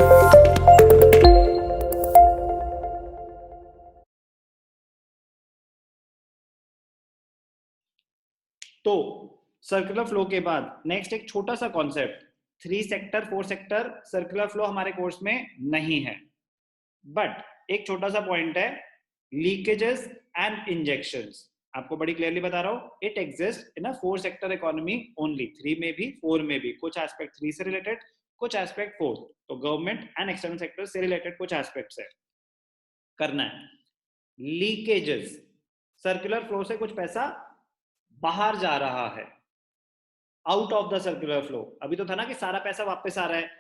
तो circular flow के बाद नेक्स्ट एक छोटा सा concept, 3 sector 4 sector circular flow हमारे कोर्स में नहीं है, बट एक छोटा सा पॉइंट है, लीकेजेस एंड इंजेक्शंस। आपको बड़ी क्लियरली बता रहा हूँ, it exist in a 4 sector economy only, 3 में भी 4 में भी, कुछ एस्पेक्ट 3 से रिलेटेड, कुछ एस्पेक्ट 4, तो गवर्नमेंट एंड एक्सटर्नल सेक्टर से रिलेटेड कुछ एस्पेक्ट्स है करना है। लीकेजेस, सर्कुलर फ्लो से कुछ पैसा बाहर जा रहा है, out of the circular flow. अभी तो था ना कि सारा पैसा वापस आ रहा है,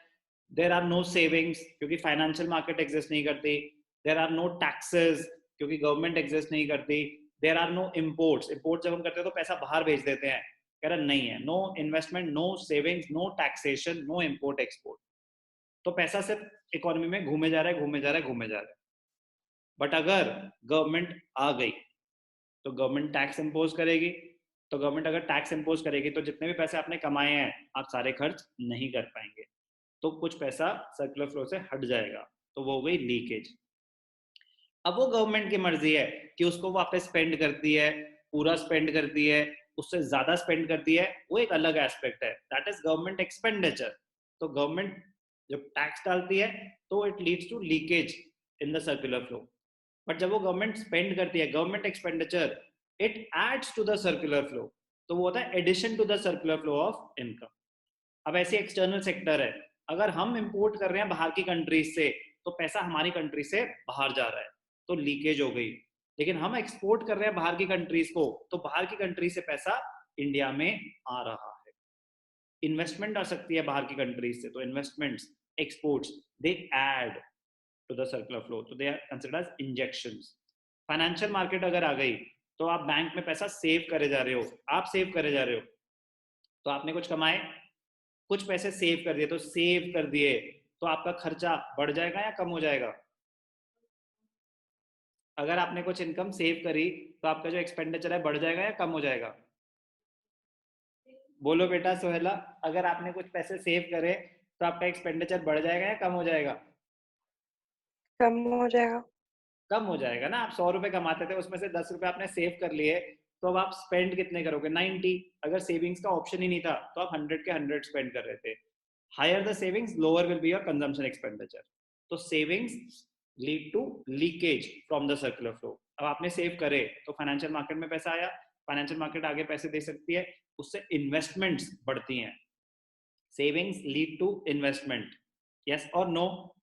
देर आर नो सेविंग्स क्योंकि फाइनेंशियल मार्केट एग्जिस्ट नहीं करती, देर आर नो टैक्सेस क्योंकि गवर्नमेंट एग्जिस्ट नहीं करती, there are no imports, import जब हम करते हैं तो पैसा बाहर भेज देते हैं, कह रहा नहीं है, no investment, no savings, no taxation, no import export, तो पैसा सिर्फ इकोनॉमी में घूमे जा रहा है, घूमे जा रहा है, घूमे जा रहा है। बट अगर गवर्नमेंट आ गई तो गवर्नमेंट टैक्स इम्पोज करेगी, तो गवर्नमेंट अगर टैक्स इम्पोज करेगी तो जितने भी पैसे आपने कमाए हैं आप सारे खर्च नहीं कर पाएंगे, तो कुछ पैसा सर्कुलर फ्लो से हट जाएगा, तो वो हो गई लीकेज। अब वो गवर्नमेंट की मर्जी है कि उसको वापस स्पेंड करती है, पूरा स्पेंड करती है, उससे ज्यादा स्पेंड करती है, वो एक अलग एस्पेक्ट है, दैट इज गवर्नमेंट एक्सपेंडिचर। तो गवर्नमेंट जब टैक्स डालती है तो it leads to leakage in the circular flow, but जब वो गवर्नमेंट स्पेंड करती है, government expenditure, it adds to the circular flow, तो वो होता है addition to the circular flow of income. अब ऐसी एक्सटर्नल सेक्टर है, अगर हम इंपोर्ट कर रहे हैं बाहर की कंट्रीज से तो पैसा हमारी कंट्री से बाहर जा रहा है, तो लीकेज हो गई। लेकिन हम एक्सपोर्ट कर रहे हैं बाहर की कंट्रीज को, तो बाहर की कंट्री से पैसा इंडिया में आ रहा है। इन्वेस्टमेंट आ सकती है बाहर की कंट्रीज से, तो investments, exports, they add to the circular flow, तो they are considered as injections. Financial market अगर आ गई तो आप बैंक में पैसा सेव करे जा रहे हो, आप सेव करे जा रहे हो, तो आपने कुछ कमाए, कुछ पैसे सेव कर दिए, तो सेव कर दिए तो आपका खर्चा बढ़ जाएगा या कम हो जाएगा? अगर आपने कुछ इनकम सेव करी तो आपका जो एक्सपेंडिचर है बढ़ जाएगा या कम हो जाएगा? बोलो बेटा सोहेला, अगर आपने कुछ पैसे सेव करे तो आपका एक्सपेंडिचर बढ़ जाएगा या कम हो जाएगा? कम हो जाएगा। कम हो जाएगा ना। आप 100 रुपए कमाते थे, उसमें से 10 रुपए आपने सेव कर लिए, तो अब आप स्पेंड कितने करोगे? 90। अगर सेविंग्स का ऑप्शन ही नहीं था तो आप 100 के 100 स्पेंड कर रहे थे। Higher the savings, lower will be your consumption expenditure. तो savings lead to leakage from the circular flow. अब आपने सेव करे तो फाइनेंशियल मार्केट में पैसा आया, फाइनेंशियल मार्केट आगे पैसे दे सकती है, उससे इन्वेस्टमेंट्स बढ़ती हैं। Savings lead to investment, yes और नो?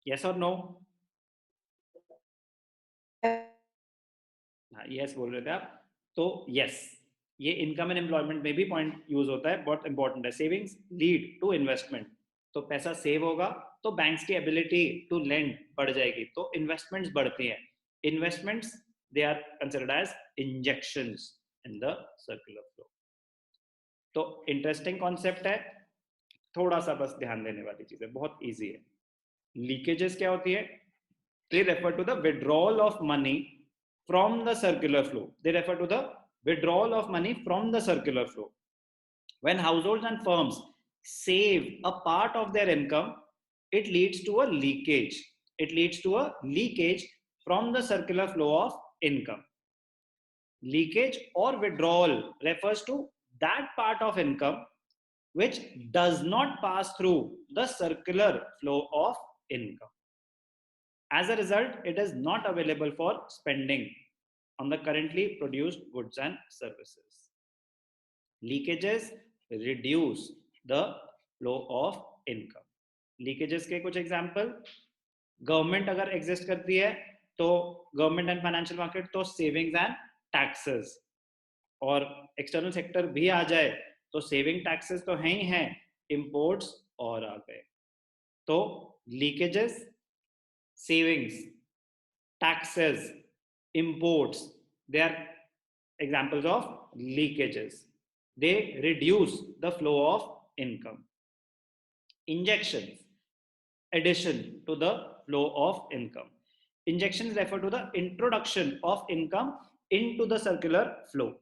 यस और नो? हाँ यस बोल रहे थे आप, तो यस, ये इनकम एंड एम्प्लॉयमेंट में भी पॉइंट यूज होता है, बहुत इंपॉर्टेंट है। सेविंग्स लीड टू इन्वेस्टमेंट, तो पैसा सेव होगा तो बैंक्स की एबिलिटी टू लेंड बढ़ जाएगी, तो इन्वेस्टमेंट्स बढ़ती हैं। Investments they are considered as injections in the circular flow. तो इंटरेस्टिंग कॉन्सेप्ट है, थोड़ा सा बस ध्यान देने वाली चीज है, बहुत इजी है। लीकेजेस क्या होती है? They refer to the withdrawal of money from the circular flow. They refer to the withdrawal of money from the circular flow. When households and firms save a part of their income, it leads to a leakage. It leads to a leakage from the circular flow of income. Leakage or withdrawal refers to that part of income which does not pass through the circular flow of income. As a result, it is not available for spending on the currently produced goods and services. Leakages reduce the flow of income. Leakages के कुछ example, government अगर exist करती है तो government and financial market, तो savings and taxes, और external sector भी आ जाए तो सेविंग टैक्सेस तो हैं ही हैं, इंपोर्ट्स और आ गए, तो leakages, savings, taxes, imports, they are examples of leakages. They reduce the flow of income. Injections, addition to the flow of income. Injections refer to the introduction of income into the circular flow.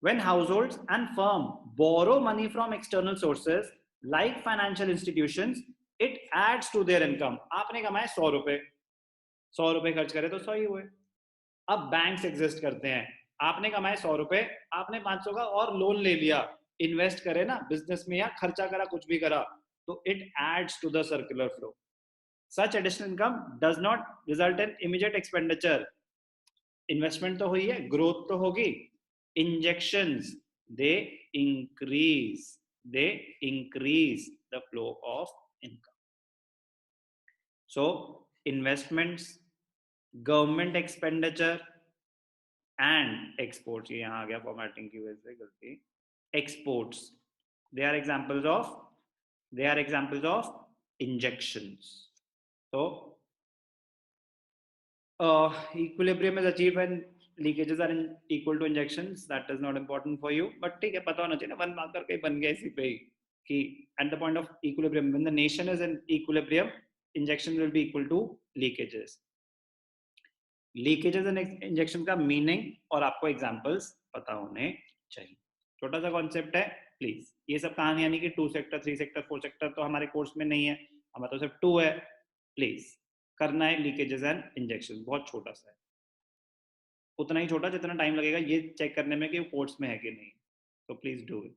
When households and firms borrow money from external sources, like financial institutions it adds to their income. आपने कमाए 100 रुपए, 100 रुपए खर्च करे तो 100 ही हुए। अब banks exist करते हैं, आपने कमाए 100 रुपए, आपने 500 का और लोन ले लिया, इन्वेस्ट करे ना बिजनेस में या खर्चा करा, कुछ भी करा, तो it adds to the circular flow. Such additional income does not result in immediate expenditure. Investment तो हुई है, ग्रोथ तो होगी, injections they increase the flow of income. So investments, government expenditure and exports, ये यहाँ आ गया फॉर्मेटिंग की वजह से गलती, exports, they are examples of injections. तो equilibrium is achieved when leakages are equal to injections. That is not important for you, but ठीक है, पता होना चाहिए ना, 1 मार्कर कहीं बन गया इसी पे ही कि at the point of equilibrium, when the nation is in equilibrium, injection will be equal to leakages. Leakages and injection का मीनिंग और आपको एग्जांपल्स पता होने चाहिए। छोटा सा कॉन्सेप्ट है, प्लीज। ये सब कहानी यानी कि 2 सेक्टर 3 सेक्टर 4 सेक्टर तो हमारे कोर्स में नहीं है, हमारा तो सिर्फ 2 है। प्लीज करना है लीकेजेस एंड इंजेक्शन, बहुत छोटा सा है, उतना ही छोटा जितना टाइम लगेगा ये चेक करने में कि वो कोर्स में है कि नहीं। तो प्लीज डू इट।